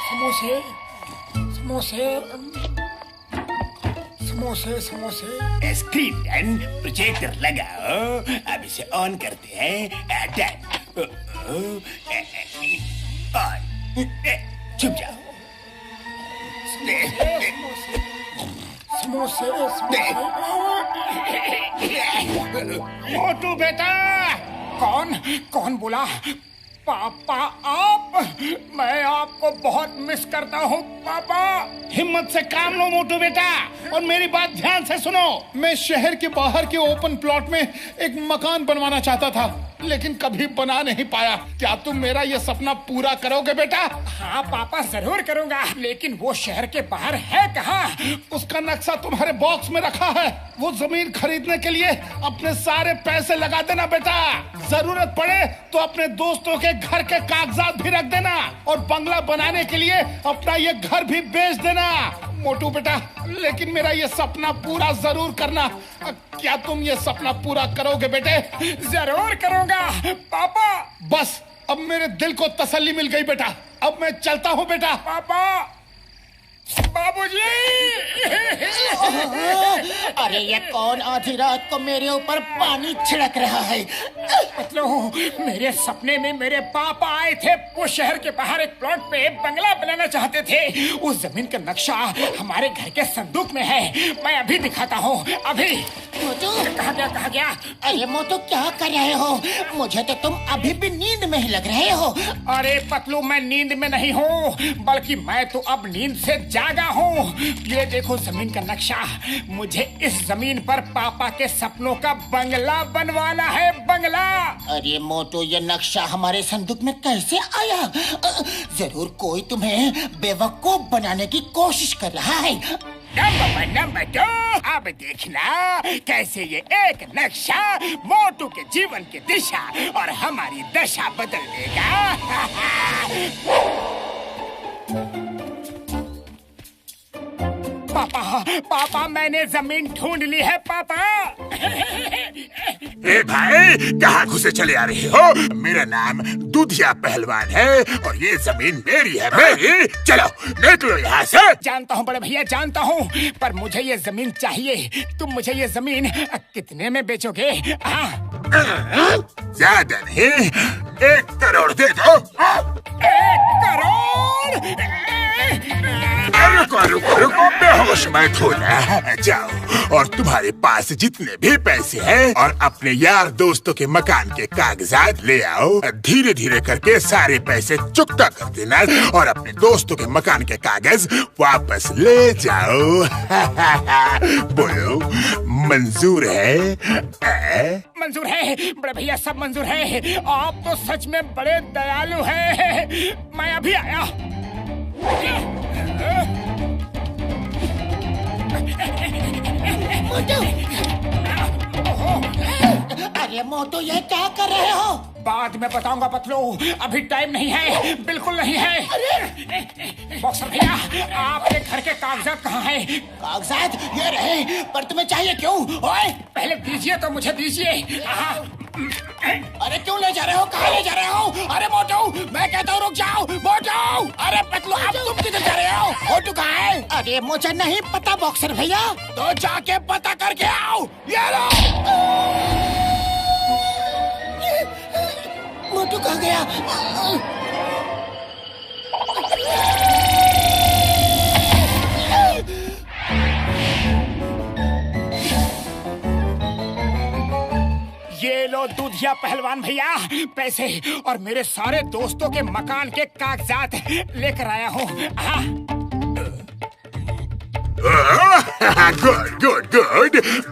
समोसे समोसे समोसे समोसे। स्क्रीन डन, प्रोजेक्टर लगाओ। अब इसे ऑन करते हैं। डन। ऑन। चुप जाओ। समोसे मोटू बेटा। कौन कौन बोला? पापा आप? मैं आपको बहुत मिस करता हूँ पापा। हिम्मत से काम लो मोटू बेटा, और मेरी बात ध्यान से सुनो। मैं शहर के बाहर के ओपन प्लॉट में एक मकान बनवाना चाहता था, लेकिन कभी बना नहीं पाया। क्या तुम मेरा ये सपना पूरा करोगे बेटा? हाँ पापा जरूर करूँगा, लेकिन वो शहर के बाहर है कहाँ? उसका नक्शा तुम्हारे बॉक्स में रखा है। वो जमीन खरीदने के लिए अपने सारे पैसे लगा देना बेटा। जरूरत पड़े तो अपने दोस्तों के घर के कागजात भी रख देना, और बंगला बनाने के लिए अपना ये घर भी बेच देना मोटू बेटा। लेकिन मेरा ये सपना पूरा जरूर करना। क्या तुम ये सपना पूरा करोगे बेटे? जरूर करूँगा पापा। बस अब मेरे दिल को तसल्ली मिल गई बेटा। अब मैं चलता हूँ बेटा। पापा, बाबूजी। अरे ये कौन आधी रात को मेरे ऊपर पानी छिड़क रहा है? मतलब मेरे सपने में मेरे पापा आए थे। वो शहर के बाहर एक प्लॉट पे बंगला बनाना चाहते थे। उस जमीन का नक्शा हमारे घर के संदूक में है। मैं अभी दिखाता हूँ, अभी। मोटू कहाँ गया? अरे मोटू क्या कर रहे हो? मुझे तो तुम अभी भी नींद में ही लग रहे हो। अरे पतलू, मैं नींद में नहीं हूँ, बल्कि मैं तो अब नींद से जागा हूँ। ये देखो जमीन का नक्शा। मुझे इस जमीन पर पापा के सपनों का बंगला बनवाना है, बंगला। अरे मोटू, ये नक्शा हमारे संदूक में कैसे आया? जरूर कोई तुम्हें बेवकूफ बनाने की कोशिश कर रहा है। नंबर 2, अब देखना कैसे ये एक नक्शा मोटू के जीवन की दिशा और हमारी दशा बदल देगा। पापा, पापा, मैंने जमीन ढूंढ ली है पापा। ए भाई, कहाँ घुसे चले आ रहे हो? मेरा नाम दूधिया पहलवान है और ये जमीन मेरी है, मेरी। चलो निकलो यहाँ से। जानता हूँ बड़े भैया, जानता हूँ, पर मुझे ये जमीन चाहिए। तुम मुझे ये जमीन कितने में बेचोगे? ज्यादा नहीं, 1 करोड़ दे दो। 1 करोड़? रुको, बेहोश मत होना। जाओ और तुम्हारे पास जितने भी पैसे हैं और अपने यार दोस्तों के मकान के कागजात ले आओ। धीरे धीरे करके सारे पैसे चुकता कर देना और अपने दोस्तों के मकान के कागज वापस ले जाओ। बोलो, मंजूर है? मंजूर है बड़े भैया, सब मंजूर है। आप तो सच में बड़े दयालु हैं। मैं अभी आया। मोटू, अरे मोटू, ये क्या कर रहे हो? बाद में बताऊंगा पतलू, अभी टाइम नहीं है, बिल्कुल नहीं है। अरे बॉक्सर भैया, आपके घर के कागजात कहाँ हैं? कागजात ये रहे, पर तुम्हें चाहिए क्यों? ओए, पहले दीजिए तो मुझे दीजिए। अरे क्यों ले जा रहे हो? कहाँ ले जा रहे हो? अरे मोटू, मैं कहता हूँ रुक जाओ। मोटू, अरे पतलू, अब तुम किधर जा रहे हो? मोटू कहाँ है? अरे मुझे नहीं पता बॉक्सर भैया। तो जाके पता करके आओ। ये लो। मोटू कहाँ गया? ये लो दूधिया पहलवान भैया, पैसे और मेरे सारे दोस्तों के मकान के कागजात लेकर आया हूँ। गुड।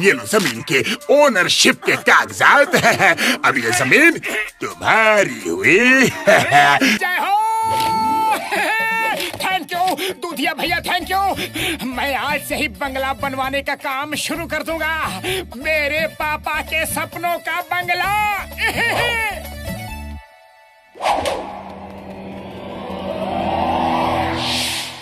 ये लो जमीन के ओनरशिप के कागजात। अब ये जमीन तुम्हारी हुई। जय हो। थैंक यू दूधिया भैया, थैंक यू। मैं आज से ही बंगला बनवाने का काम शुरू कर दूंगा। मेरे पापा के सपनों का बंगला।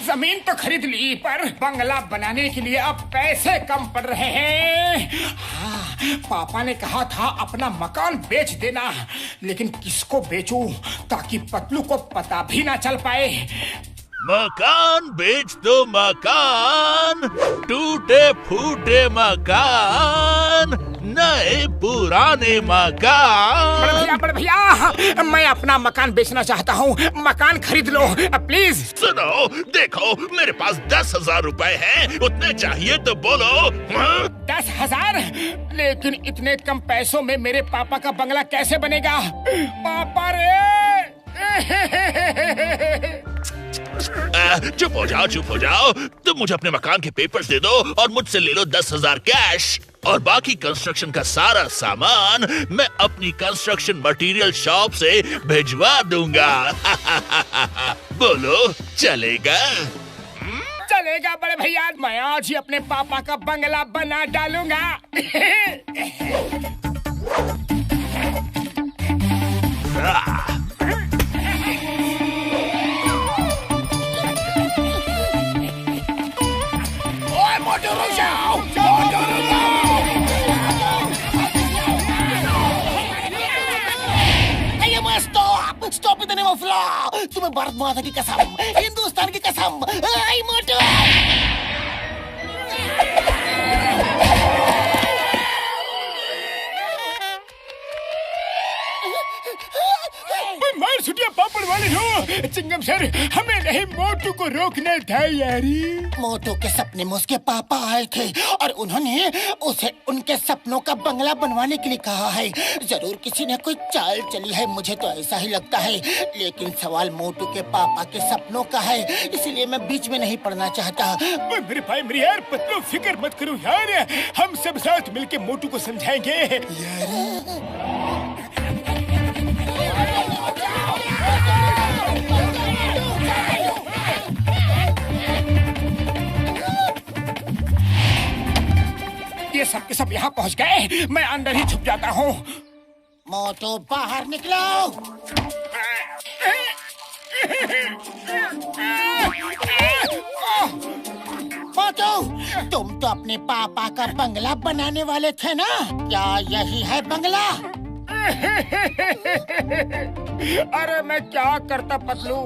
जमीन तो खरीद ली पर बंगला बनाने के लिए अब पैसे कम पड़ रहे हैं। हाँ, पापा ने कहा था अपना मकान बेच देना, लेकिन किसको बेचूं ताकि पतलू को पता भी ना चल पाए। मकान बेच दो मकान, टूटे फूटे मकान, नए पुराने मकान। बड़े भैया, मैं अपना मकान बेचना चाहता हूँ, मकान खरीद लो प्लीज। सुनो, देखो मेरे पास 10,000 रुपए हैं, उतने चाहिए तो बोलो। 10,000? लेकिन इतने कम पैसों में मेरे पापा का बंगला कैसे बनेगा? पापा रे! चुप हो जाओ। तुम मुझे अपने मकान के पेपर्स दे दो और मुझसे ले लो 10,000 कैश, और बाकी कंस्ट्रक्शन का सारा सामान मैं अपनी कंस्ट्रक्शन मटेरियल शॉप से भिजवा दूंगा। बोलो, चलेगा? चलेगा बड़े भैया, मैं आज ही अपने पापा का बंगला बना डालूंगा। मोटू रुक जाओ, मोटू रुक जाओ। Stop the name of law. तुम्हें भारत माता की कसम, हिंदुस्तान की कसम। आई मोटू। मार छुटिया पापड़ वाले हो। चिंगम सर, हमें नहीं मोटू को रोकना था यारी। मोटू के सपने में उसके पापा आए थे और उन्होंने उसे उनके सपनों का बंगला बनवाने के लिए कहा है। जरूर किसी ने कोई चाल चली है, मुझे तो ऐसा ही लगता है। लेकिन सवाल मोटू के पापा के सपनों का है, इसीलिए मैं बीच में नहीं पड़ना चाहता। मेरे भाई मेरी यार, पतलू फिक्र मत करो यार, हम सब साथ मिलके मोटू को समझाएंगे यार। ये सब के सब यहाँ पहुँच गए, मैं अंदर ही छुप जाता हूँ। मोटू बाहर निकलो। मोटू, तुम तो अपने पापा का बंगला बनाने वाले थे ना? क्या यही है बंगला? अरे मैं क्या करता पतलू,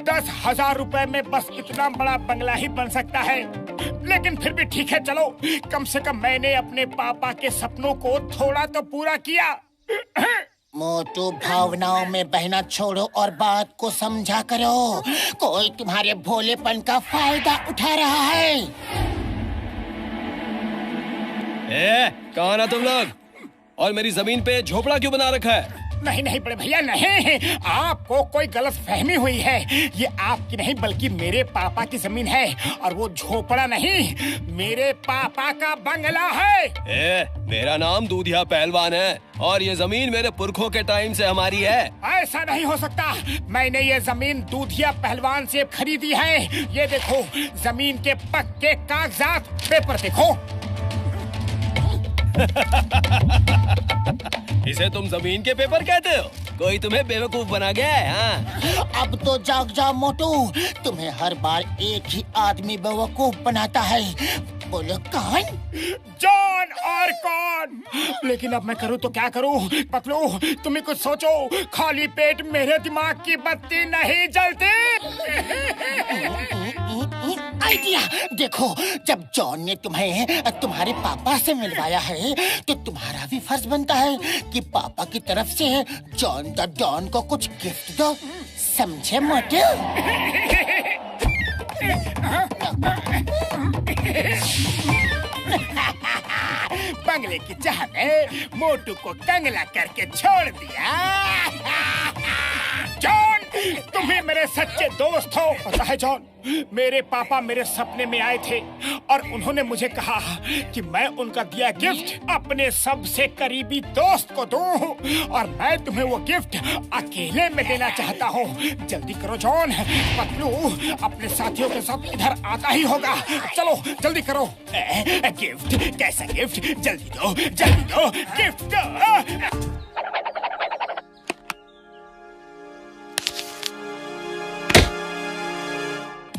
10,000 रुपए में बस इतना बड़ा बंगला ही बन सकता है। लेकिन फिर भी ठीक है, चलो कम से कम मैंने अपने पापा के सपनों को थोड़ा तो पूरा किया। मोटू, भावनाओं में बहना छोड़ो और बात को समझा करो। कोई तुम्हारे भोलेपन का फायदा उठा रहा है। कौन है तुम लोग? और मेरी जमीन पे झोपड़ा क्यों बना रखा है? नहीं नहीं बड़े भैया, नहीं, आपको कोई गलत फहमी हुई है। ये आपकी नहीं बल्कि मेरे पापा की जमीन है, और वो झोपड़ा नहीं, मेरे पापा का बंगला है। मेरा नाम दूधिया पहलवान है और ये जमीन मेरे पुरखों के टाइम से हमारी है। ऐसा नहीं हो सकता, मैंने ये जमीन दूधिया पहलवान से खरीदी है। ये देखो जमीन के पक्के कागजात, पेपर देखो। इसे तुम जमीन के पेपर कहते हो? कोई तुम्हें बेवकूफ बना गया है? हाँ? अब तो जाग जाओ मोटू, तुम्हें हर बार एक ही आदमी बेवकूफ बनाता है। बोलो कौन? जॉन और कौन? लेकिन अब मैं करूँ तो क्या करूँ? पतलू तुम ही कुछ सोचो, खाली पेट मेरे दिमाग की बत्ती नहीं जलती। आइडिया देखो, जब जॉन ने तुम्हें तुम्हारे पापा से मिलवाया है तो तुम्हारा भी फर्ज बनता है कि पापा की तरफ से जॉन द डॉन को कुछ गिफ्ट दो। समझे मोटू? बंगले की चाह में मोटू को कंगला करके छोड़ दिया। जॉन, तुम ही मेरे सच्चे दोस्त हो। पता है जॉन, मेरे पापा मेरे सपने में आए थे और उन्होंने मुझे कहा कि मैं उनका दिया गिफ्ट अपने सबसे करीबी दोस्त को दूं, और मैं तुम्हें वो गिफ्ट अकेले में देना चाहता हूँ। जल्दी करो जॉन, पतलू अपने साथियों के साथ इधर आता ही होगा। चलो जल्दी करो। गिफ्ट? कैसा गिफ्ट? जल्दी दो, जल्दी दो, गिफ्ट दो।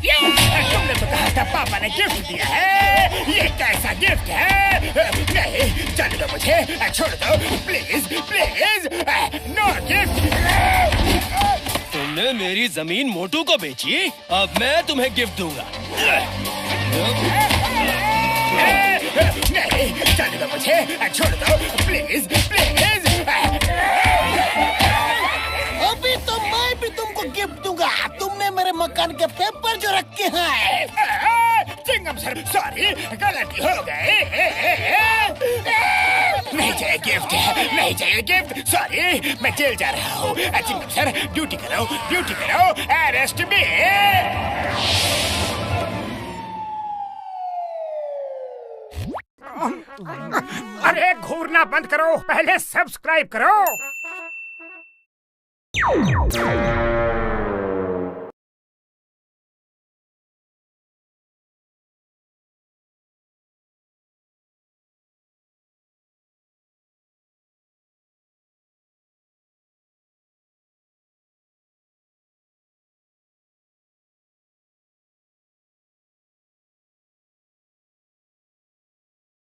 Yeah! लगता पापा ने गिफ्ट दिया है। ये कैसा गिफ्ट है? नहीं, जाने दो मुझे, छोड़ दो प्लीज प्लीज। No gift. तुमने मेरी जमीन मोटू को बेची, अब मैं तुम्हें गिफ्ट दूंगा। नहीं, जाने दो मुझे, छोड़ दो प्लीज प्लीज। अभी तो मैं भी तुमको गिफ्ट दूंगा। तुमने मेरे मकान के पेपर जो रखे हैं। चिंगम सर, सॉरी, गलती हो गई। नहीं चाहिए गिफ्ट, नहीं चाहिए गिफ्ट। सॉरी, मैं जेल जा रहा हूँ। चिंगम सर, ड्यूटी करो, ड्यूटी करो। अरेस्ट मी। अरे घूरना बंद करो, पहले सब्सक्राइब करो।